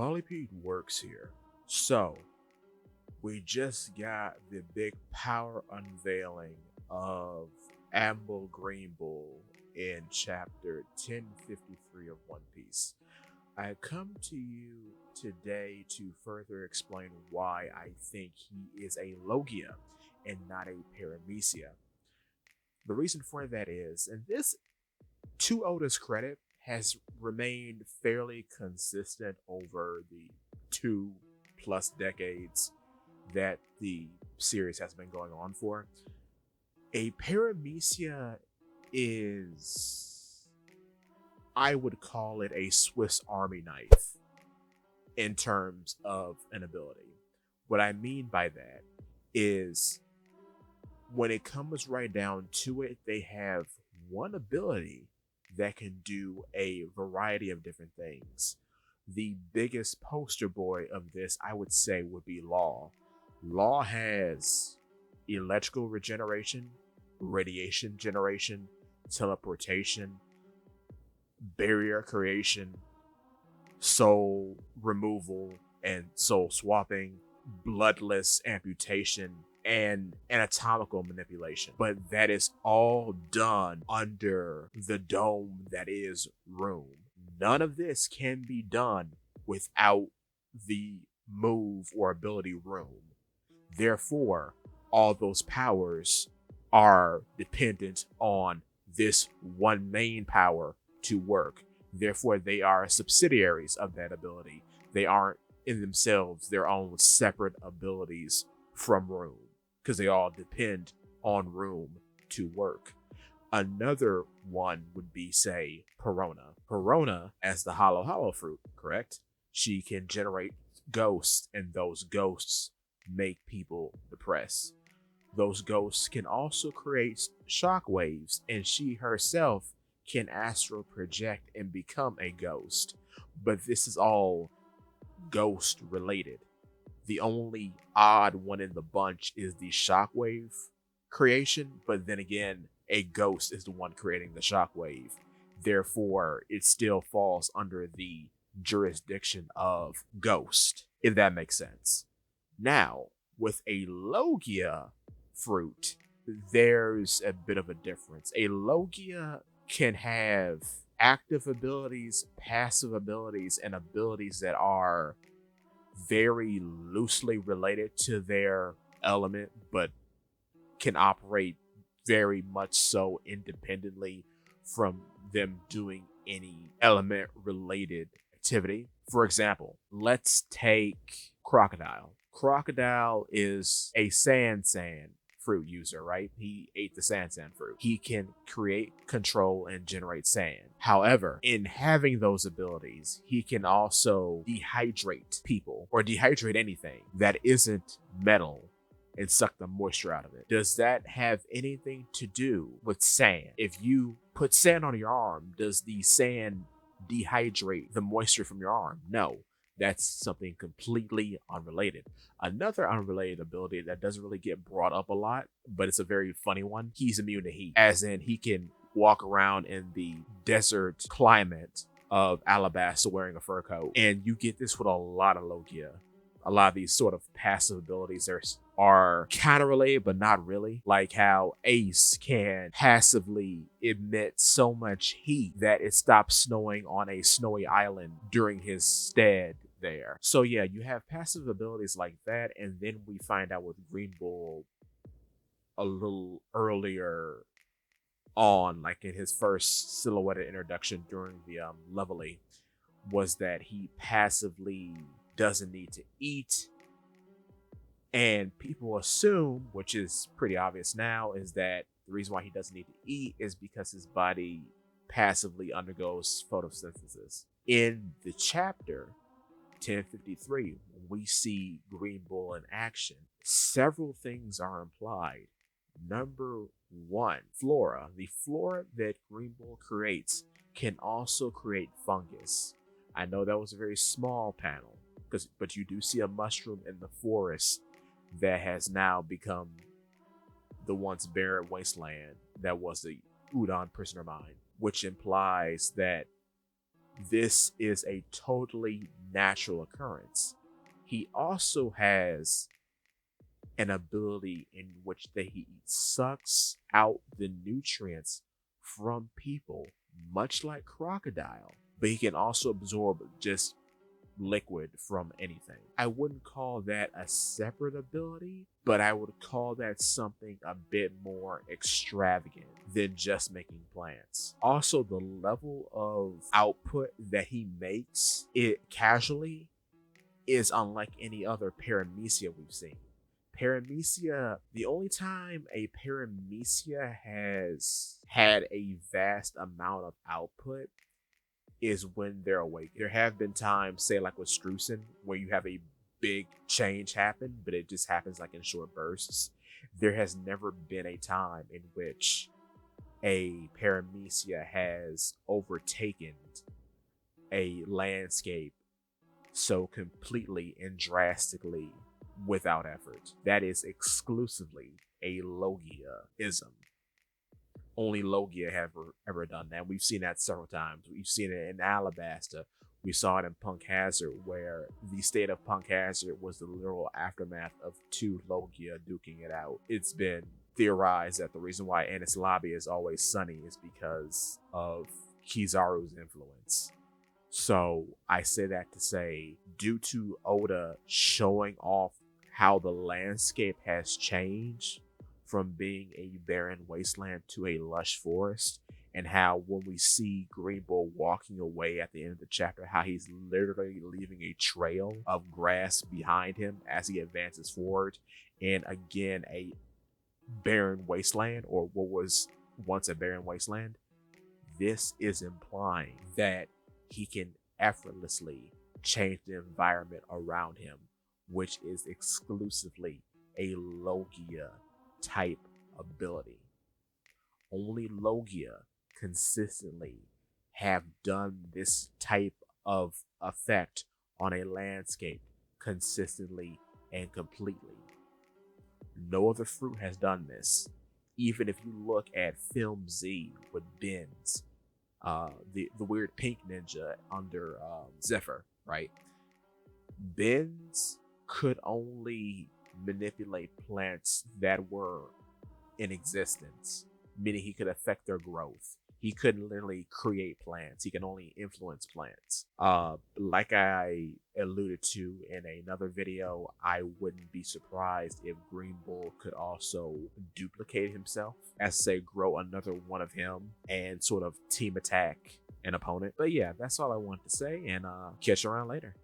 Polipede works here. So, we just got the big power unveiling of Amble Greenbull in Chapter 1053 of One Piece. I come to you today to further explain why I think he is a Logia and not a Paramecia. The reason for that is, and this, to Oda's credit, has remained fairly consistent over the 2+ decades that the series has been going on for. A Paramecia is, I would call it a Swiss Army knife in terms of an ability. What I mean by that is, when it comes right down to it, they have one ability that can do a variety of different things. The biggest poster boy of this, I would say, would be Law. Law has electrical regeneration, radiation generation, teleportation, barrier creation, soul removal and soul swapping, bloodless amputation, and anatomical manipulation. But that is all done under the dome that is Room. None of this can be done without the move or ability Room. Therefore, all those powers are dependent on this one main power to work. Therefore, they are subsidiaries of that ability. They aren't in themselves their own separate abilities from Room, because they all depend on Room to work. Another one would be, say, Perona. Perona, as the hollow fruit, correct? She can generate ghosts, and those ghosts make people depressed. Those ghosts can also create shockwaves, and she herself can astral project and become a ghost. But this is all ghost related. The only odd one in the bunch is the shockwave creation, but then again, a ghost is the one creating the shockwave. Therefore, it still falls under the jurisdiction of ghost, if that makes sense. Now, with a Logia fruit, there's a bit of a difference. A Logia can have active abilities, passive abilities, and abilities that are very loosely related to their element, but can operate very much so independently from them doing any element related activity. For example, let's take Crocodile. Crocodile is a sand fruit user, right? He ate the sand fruit. He can create, control, and generate sand. However, in having those abilities, he can also dehydrate people or dehydrate anything that isn't metal and suck the moisture out of it. Does that have anything to do with sand? If you put sand on your arm, does the sand dehydrate the moisture from your arm? No. That's something completely unrelated. Another unrelated ability that doesn't really get brought up a lot, but it's a very funny one. He's immune to heat, as in he can walk around in the desert climate of Alabasta wearing a fur coat. And you get this with a lot of Logia. A lot of these sort of passive abilities are kind of related, but not really. Like how Ace can passively emit so much heat that it stops snowing on a snowy island during his stead there. So yeah, you have passive abilities like that, and then we find out with Greenbull a little earlier on, like in his first silhouetted introduction during the leveling, was that he passively doesn't need to eat. And people assume, which is pretty obvious now, is that the reason why he doesn't need to eat is because his body passively undergoes photosynthesis. In the chapter 1053, when we see Greenbull in action, several things are implied. Number one, flora. The flora that Greenbull creates can also create fungus. I know that was a very small panel, but you do see a mushroom in the forest that has now become the once barren wasteland that was the Udon prisoner mine, which implies that This is a totally natural occurrence. He also has an ability in which that he sucks out the nutrients from people, much like crocodile, but he can also absorb just liquid from anything. I wouldn't call that a separate ability, but I would call that something a bit more extravagant than just making plants. Also, the level of output that he makes it casually is unlike any other paramecia we've seen. Paramecia, the only time a paramecia has had a vast amount of output is when they're awake. There have been times, say like with Strucin, where you have a big change happen, but it just happens like in short bursts. There has never been a time in which a paramecia has overtaken a landscape so completely and drastically without effort. That is exclusively a Logia-ism. Only Logia have ever done that. We've seen that several times. We've seen it in Alabasta. We saw it in Punk Hazard, where the state of Punk Hazard was the literal aftermath of two Logia duking it out. It's been theorized that the reason why Enies Lobby is always sunny is because of Kizaru's influence. So I say that to say, due to Oda showing off how the landscape has changed from being a barren wasteland to a lush forest, and how when we see greenbull walking away at the end of the chapter, how he's literally leaving a trail of grass behind him as he advances forward, and again a barren wasteland, or what was once a barren wasteland, this is implying that he can effortlessly change the environment around him, which is exclusively a Logia type ability. Only Logia consistently have done this type of effect on a landscape consistently and completely. No other fruit has done this. Even if you look at Film Z with Benz, the weird pink ninja under Zephyr, right? Benz could only manipulate plants that were in existence, meaning he could affect their growth. He couldn't literally create plants. He can only influence plants. Like I alluded to in another video, I wouldn't be surprised if greenbull could also duplicate himself, as say grow another one of him and sort of team attack an opponent. But yeah, that's all I wanted to say, and catch you around later.